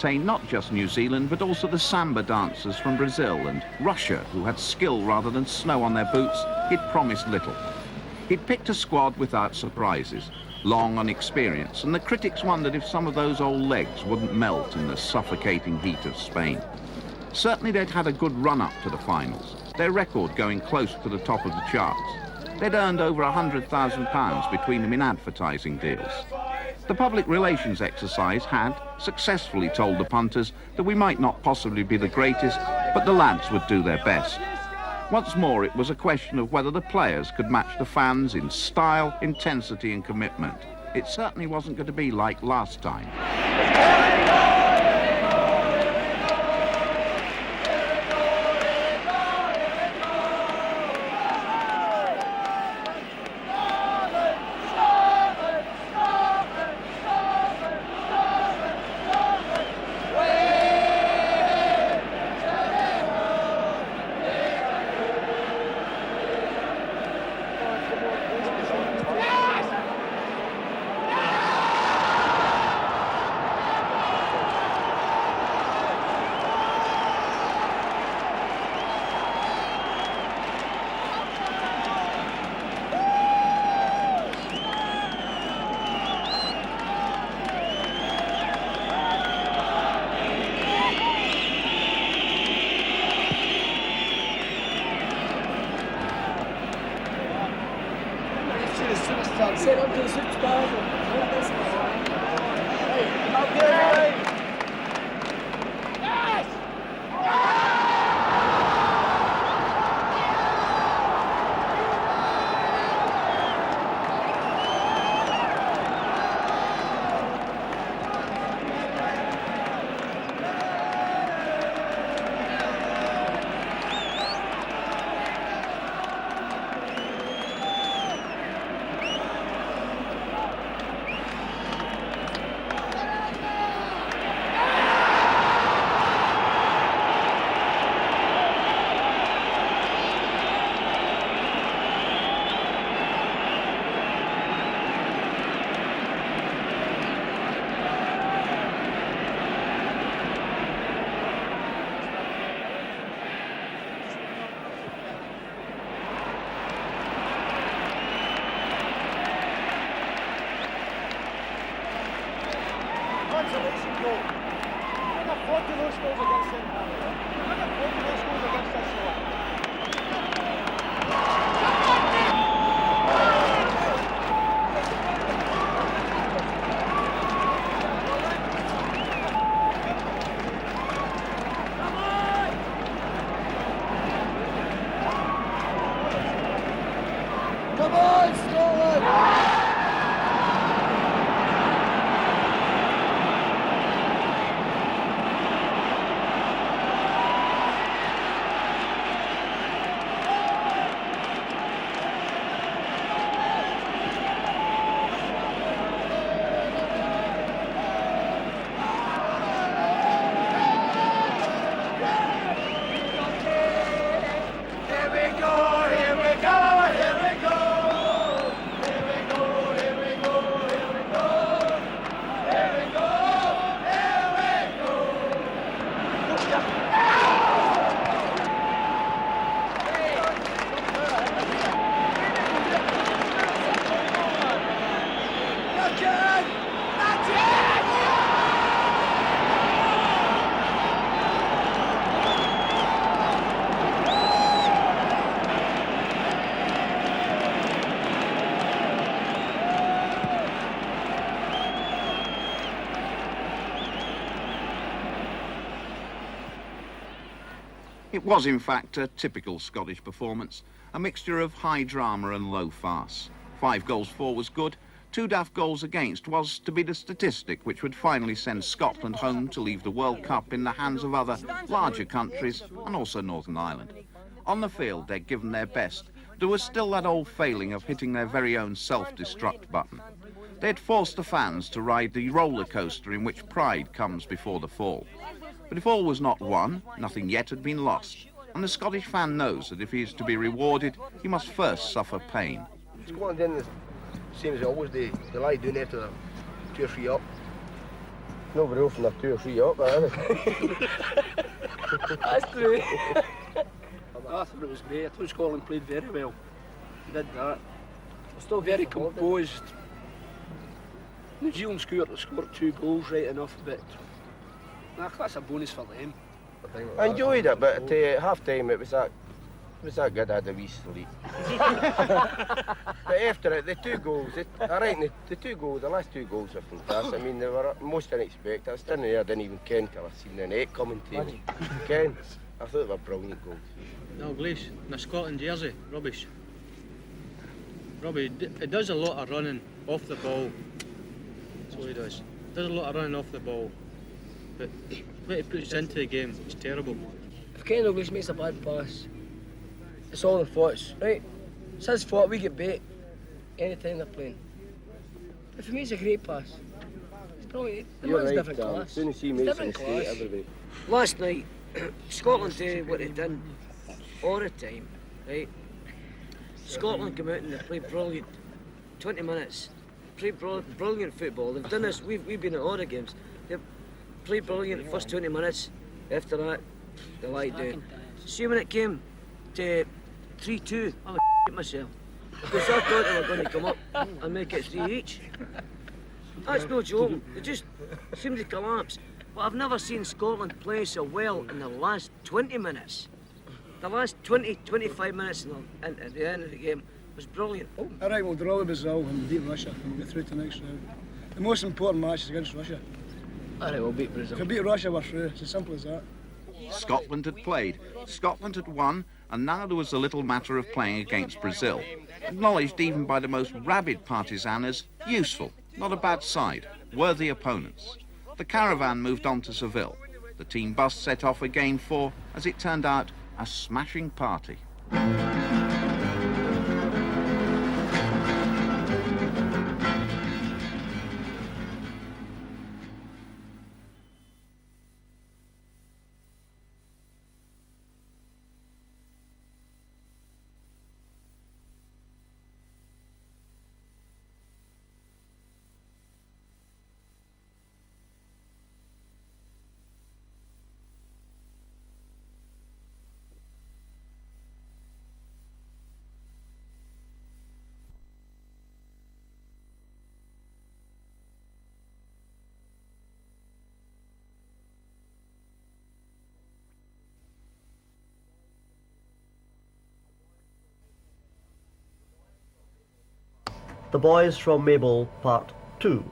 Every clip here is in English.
entertain not just New Zealand, but also the samba dancers from Brazil and Russia, who had skill rather than snow on their boots, he'd promised little. He'd picked a squad without surprises, long on experience, and the critics wondered if some of those old legs wouldn't melt in the suffocating heat of Spain. Certainly they'd had a good run-up to the finals, their record going close to the top of the charts. They'd earned over £100,000 between them in advertising deals. The public relations exercise had successfully told the punters that we might not possibly be the greatest, but the lads would do their best. Once more, it was a question of whether the players could match the fans in style, intensity and commitment. It certainly wasn't going to be like last time. Set up to the 6 bars. Consolation goal. We're going to 40 those goals against St. Patrick. We're going to 40 those goals against us all. Come on, Scotland! It was, in fact, a typical Scottish performance, a mixture of high drama and low farce. 5 goals for was good, 2 daft goals against was to be the statistic which would finally send Scotland home to leave the World Cup in the hands of other, larger countries and also Northern Ireland. On the field, they'd given their best. There was still that old failing of hitting their very own self-destruct button. They'd forced the fans to ride the roller coaster in which pride comes before the fall. But if all was not won, nothing yet had been lost. And the Scottish fan knows that if he is to be rewarded, he must first suffer pain. Scotland did the same as they always do. They lie down after 2 or 3 up. Nobody else from 2 or 3 up, isn't it? That's true. I thought it was great. I thought Scotland played very well. They did that. Still very composed. New Zealand scored 2 goals right enough, but that's a bonus for them. I enjoyed it, but at half-time it was that good I had a wee sleep. But after it, the 2 goals, I reckon the 2 goals, the last 2 goals were fantastic. I mean, they were most unexpected. I was standing there, I didn't even ken till I seen the net commentating. Ken, I thought they were brilliant goals. No, Glace, in a Scotland jersey, rubbish. Robbie, it does a lot of running off the ball. That's what he does. Does a lot of running off the ball. But what he puts into the game is terrible. If Ken Douglas makes a bad pass, it's all their faults, right? It's his fault we get bait any time they're playing. If he makes a great pass, it's probably the man's right, different Dan. class. As soon as he It's makes a different mistake, class. everybody. Last night, Scotland did what they done all the time, right? Scotland come out and they played brilliant 20 minutes. Played brilliant football. They've done this, we've been at all the games. They've played brilliant the first 20 minutes. After that, they lied down. See when it came to 3-2, I was myself. Because I thought they were going to come up and make it 3 each. That's no joke. They just seem to collapse. But I've never seen Scotland play so well in the last 20 minutes. The last 20, 25 minutes at the end of the game was brilliant. I reckon we'll draw with Brazil and beat Russia and we'll get through to the next round. The most important match is against Russia. I reckon we'll beat If Brazil. we beat Russia, we're through. It's as simple as that. Scotland had played, Scotland had won, and now there was the little matter of playing against Brazil. Acknowledged even by the most rabid partisan as useful, not a bad side, worthy opponents. The caravan moved on to Seville. The team bus set off again for, as it turned out, a smashing party. The Boys from Maybole, Part 2.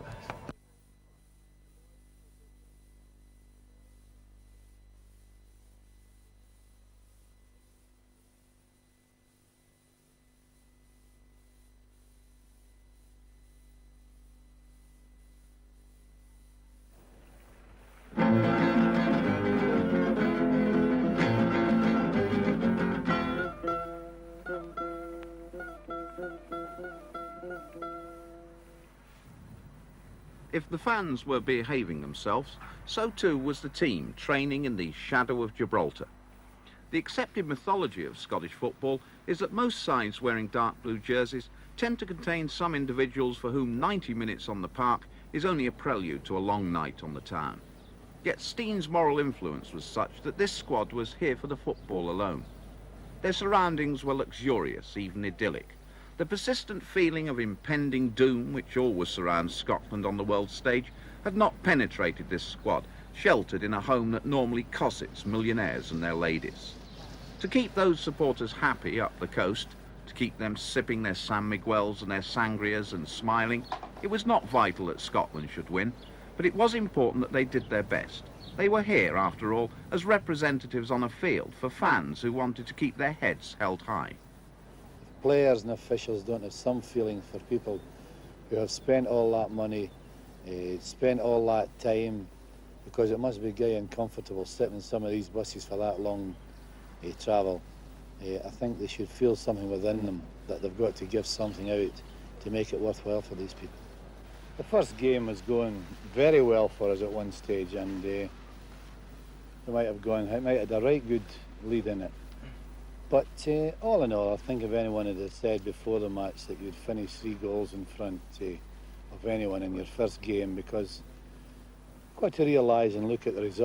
If the fans were behaving themselves, so too was the team training in the shadow of Gibraltar. The accepted mythology of Scottish football is that most sides wearing dark blue jerseys tend to contain some individuals for whom 90 minutes on the park is only a prelude to a long night on the town. Yet Steen's moral influence was such that this squad was here for the football alone. Their surroundings were luxurious, even idyllic. The persistent feeling of impending doom which always surrounds Scotland on the world stage had not penetrated this squad, sheltered in a home that normally cossets millionaires and their ladies. To keep those supporters happy up the coast, to keep them sipping their San Miguels and their sangrias and smiling, it was not vital that Scotland should win, but it was important that they did their best. They were here, after all, as representatives on a field for fans who wanted to keep their heads held high. Players and officials don't have some feeling for people who have spent all that money, spent all that time, because it must be gay and comfortable sitting in some of these buses for that long travel. I think they should feel something within them that they've got to give something out to make it worthwhile for these people. The first game was going very well for us at one stage, and it might have had a right good lead in it. But all in all, I think if anyone had said before the match that you'd finish 3 goals in front of anyone in your first game, because got to realise and look at the results